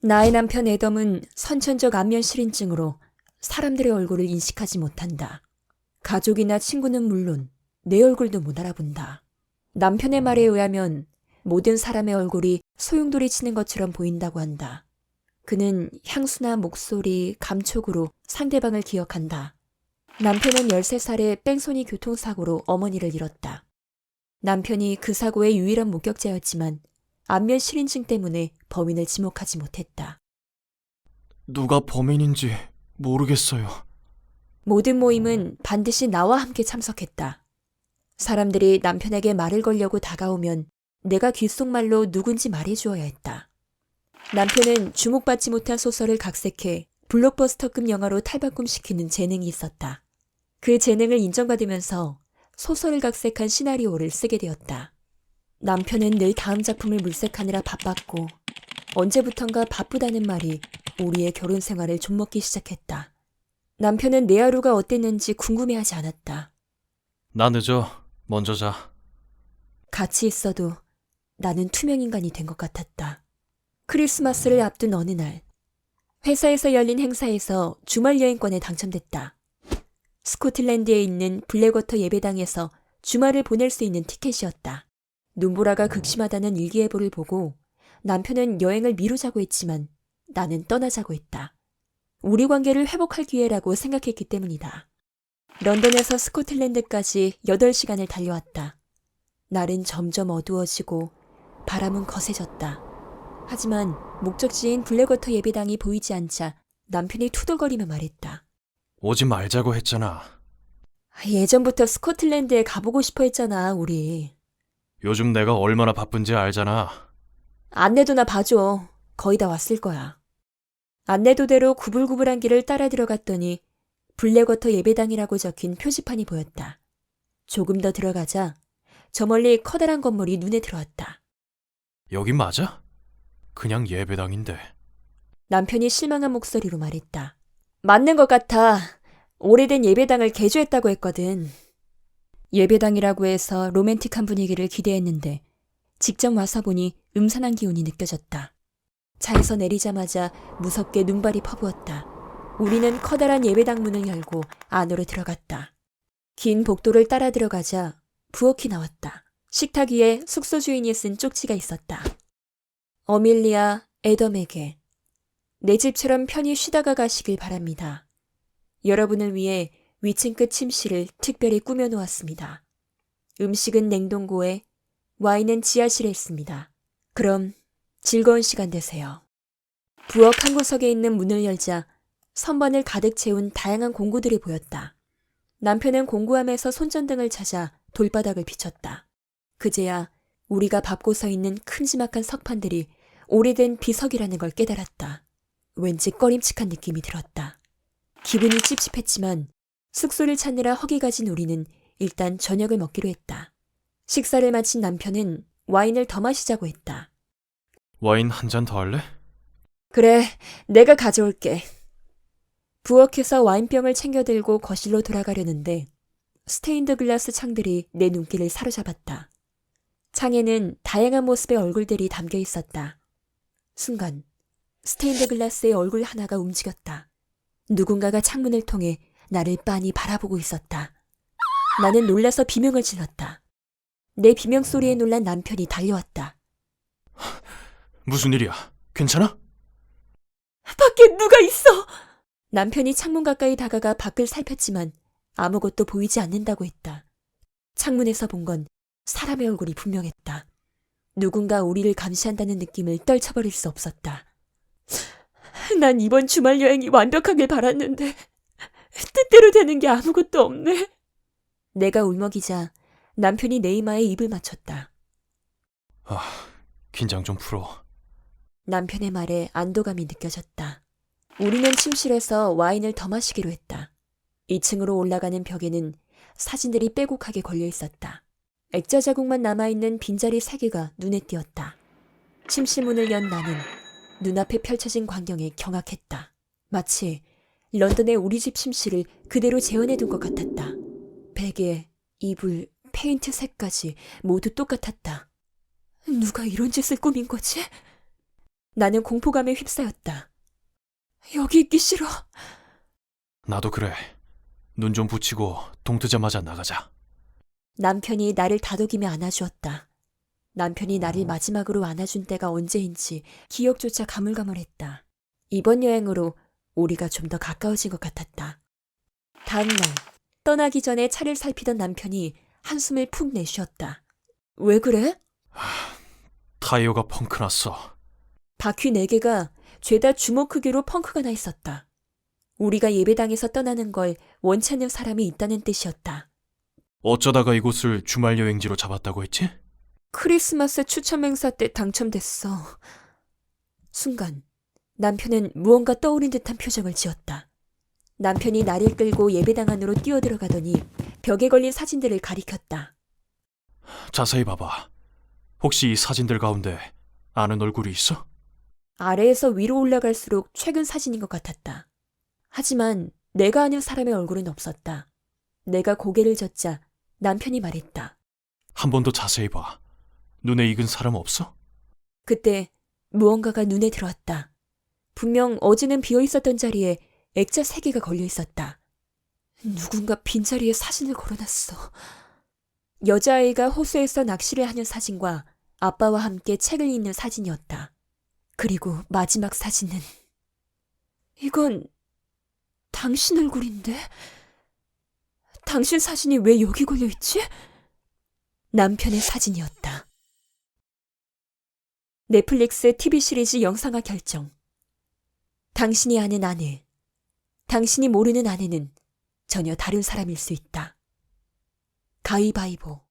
나의 남편 애덤은 선천적 안면실인증으로 사람들의 얼굴을 인식하지 못한다. 가족이나 친구는 물론 내 얼굴도 못 알아본다. 남편의 말에 의하면 모든 사람의 얼굴이 소용돌이 치는 것처럼 보인다고 한다. 그는 향수나 목소리, 감촉으로 상대방을 기억한다. 남편은 13살에 뺑소니 교통사고로 어머니를 잃었다. 남편이 그 사고의 유일한 목격자였지만 안면실인증 때문에 범인을 지목하지 못했다. 누가 범인인지 모르겠어요. 모든 모임은 반드시 나와 함께 참석했다. 사람들이 남편에게 말을 걸려고 다가오면 내가 귓속말로 누군지 말해주어야 했다. 남편은 주목받지 못한 소설을 각색해 블록버스터급 영화로 탈바꿈시키는 재능이 있었다. 그 재능을 인정받으면서 소설을 각색한 시나리오를 쓰게 되었다. 남편은 늘 다음 작품을 물색하느라 바빴고 언제부턴가 바쁘다는 말이 우리의 결혼 생활을 좀먹기 시작했다. 남편은 내 하루가 어땠는지 궁금해하지 않았다. 나 늦어. 먼저 자. 같이 있어도 나는 투명인간이 된 것 같았다. 크리스마스를 앞둔 어느 날, 회사에서 열린 행사에서 주말 여행권에 당첨됐다. 스코틀랜드에 있는 블랙워터 예배당에서 주말을 보낼 수 있는 티켓이었다. 눈보라가 극심하다는 일기예보를 보고 남편은 여행을 미루자고 했지만 나는 떠나자고 했다. 우리 관계를 회복할 기회라고 생각했기 때문이다. 런던에서 스코틀랜드까지 8시간을 달려왔다. 날은 점점 어두워지고 바람은 거세졌다. 하지만 목적지인 블랙워터 예배당이 보이지 않자 남편이 투덜거리며 말했다. 오지 말자고 했잖아. 예전부터 스코틀랜드에 가보고 싶어 했잖아, 우리. 요즘 내가 얼마나 바쁜지 알잖아. 안내도나 봐줘. 거의 다 왔을 거야. 안내도대로 구불구불한 길을 따라 들어갔더니 블랙워터 예배당이라고 적힌 표지판이 보였다. 조금 더 들어가자 저 멀리 커다란 건물이 눈에 들어왔다. 여기 맞아? 그냥 예배당인데. 남편이 실망한 목소리로 말했다. 맞는 것 같아. 오래된 예배당을 개조했다고 했거든. 예배당이라고 해서 로맨틱한 분위기를 기대했는데 직접 와서 보니 음산한 기운이 느껴졌다. 차에서 내리자마자 무섭게 눈발이 퍼부었다. 우리는 커다란 예배당 문을 열고 안으로 들어갔다. 긴 복도를 따라 들어가자 부엌이 나왔다. 식탁 위에 숙소 주인이 쓴 쪽지가 있었다. 어밀리아 애덤에게 내 집처럼 편히 쉬다가 가시길 바랍니다. 여러분을 위해 위층 끝 침실을 특별히 꾸며놓았습니다. 음식은 냉동고에, 와인은 지하실에 있습니다. 그럼 즐거운 시간 되세요. 부엌 한 구석에 있는 문을 열자 선반을 가득 채운 다양한 공구들이 보였다. 남편은 공구함에서 손전등을 찾아 돌바닥을 비췄다. 그제야 우리가 밟고 서 있는 큼지막한 석판들이 오래된 비석이라는 걸 깨달았다. 왠지 꺼림칙한 느낌이 들었다. 기분이 찝찝했지만 숙소를 찾느라 허기 가진 우리는 일단 저녁을 먹기로 했다. 식사를 마친 남편은 와인을 더 마시자고 했다. 와인 한 잔 더 할래? 그래, 내가 가져올게. 부엌에서 와인병을 챙겨 들고 거실로 돌아가려는데 스테인드 글라스 창들이 내 눈길을 사로잡았다. 창에는 다양한 모습의 얼굴들이 담겨 있었다. 순간 스테인드 글라스의 얼굴 하나가 움직였다. 누군가가 창문을 통해 나를 빤히 바라보고 있었다. 나는 놀라서 비명을 질렀다. 내 비명 소리에 놀란 남편이 달려왔다. 무슨 일이야? 괜찮아? 밖에 누가 있어! 남편이 창문 가까이 다가가 밖을 살폈지만 아무것도 보이지 않는다고 했다. 창문에서 본 건 사람의 얼굴이 분명했다. 누군가 우리를 감시한다는 느낌을 떨쳐버릴 수 없었다. 난 이번 주말 여행이 완벽하길 바랐는데 뜻대로 되는 게 아무것도 없네. 내가 울먹이자 남편이 내 이마에 입을 맞췄다. 긴장 좀 풀어. 남편의 말에 안도감이 느껴졌다. 우리는 침실에서 와인을 더 마시기로 했다. 2층으로 올라가는 벽에는 사진들이 빼곡하게 걸려 있었다. 액자 자국만 남아있는 빈자리 3개가 눈에 띄었다. 침실 문을 연 나는 눈앞에 펼쳐진 광경에 경악했다. 마치 런던의 우리 집 침실을 그대로 재현해둔 것 같았다. 베개, 이불, 페인트 색까지 모두 똑같았다. 누가 이런 짓을 꾸민 거지? 나는 공포감에 휩싸였다. 여기 있기 싫어. 나도 그래. 눈 좀 붙이고 동 뜨자마자 나가자. 남편이 나를 다독이며 안아주었다. 남편이 나를 마지막으로 안아준 때가 언제인지 기억조차 가물가물했다. 이번 여행으로 우리가 좀 더 가까워진 것 같았다. 다음 날, 떠나기 전에 차를 살피던 남편이 한숨을 푹 내쉬었다. 왜 그래? 타이어가 펑크 났어. 바퀴 4개가 죄다 주먹 크기로 펑크가 나 있었다. 우리가 예배당에서 떠나는 걸 원치 않는 사람이 있다는 뜻이었다. 어쩌다가 이곳을 주말 여행지로 잡았다고 했지? 크리스마스 추첨 행사 때 당첨됐어. 순간 남편은 무언가 떠오른 듯한 표정을 지었다. 남편이 나를 끌고 예배당 안으로 뛰어들어가더니 벽에 걸린 사진들을 가리켰다. 자세히 봐봐. 혹시 이 사진들 가운데 아는 얼굴이 있어? 아래에서 위로 올라갈수록 최근 사진인 것 같았다. 하지만 내가 아는 사람의 얼굴은 없었다. 내가 고개를 젓자 남편이 말했다. 한 번 더 자세히 봐. 눈에 익은 사람 없어? 그때 무언가가 눈에 들어왔다. 분명 어제는 비어있었던 자리에 액자 3개가 걸려 있었다. 누군가 빈자리에 사진을 걸어놨어. 여자아이가 호수에서 낚시를 하는 사진과 아빠와 함께 책을 읽는 사진이었다. 그리고 마지막 사진은 이건 당신 얼굴인데? 당신 사진이 왜 여기 걸려있지? 남편의 사진이었다. 넷플릭스 TV 시리즈 영상화 결정. 당신이 아는 아내, 당신이 모르는 아내는 전혀 다른 사람일 수 있다. 가위바위보.